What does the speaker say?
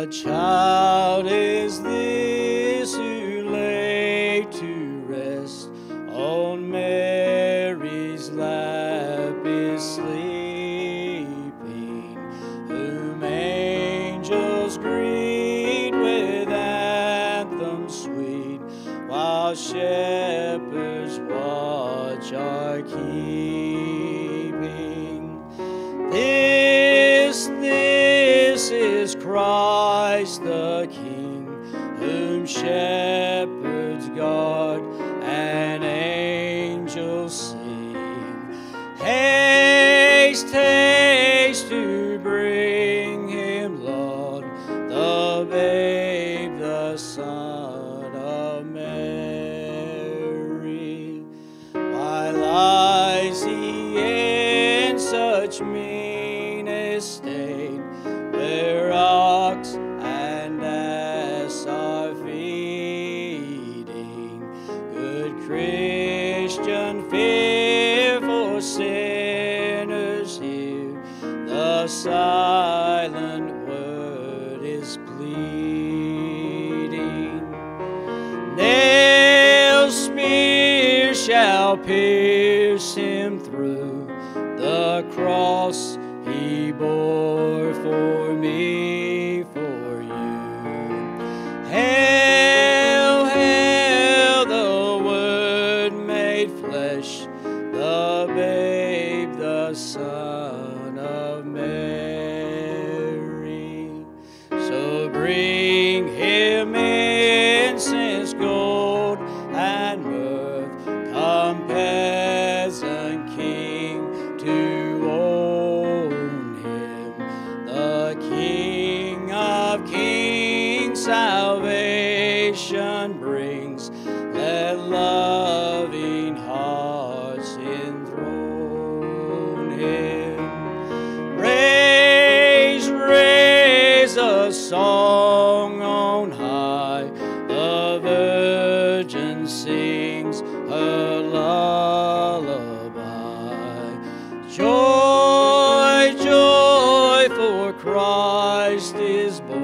What child is this who lay to rest on Mary's lap is sleeping, whom angels greet with anthems sweet, while shepherds watch are keeping? This is Christ the King, whom shepherds guard and angels sing. Haste, haste to bring him, Lord, the babe, the Son of Mary. Why lies he in such mean estate, where ox and ass are feeding? Good Christian, fear for sinners here, the silent word is pleading. Nails, spears shall pierce him through, the cross he bore for me, for you. Hail, hail, the Word made flesh, the babe, the Son of Mary. So bring him incense, gold, and myrrh. Come, peasant king, to own him, the King of kings, salvation brings. Let loving hearts enthrone him. Raise, raise a song on high, the Virgin sings her lullaby. Joy, joy, for Christ is born.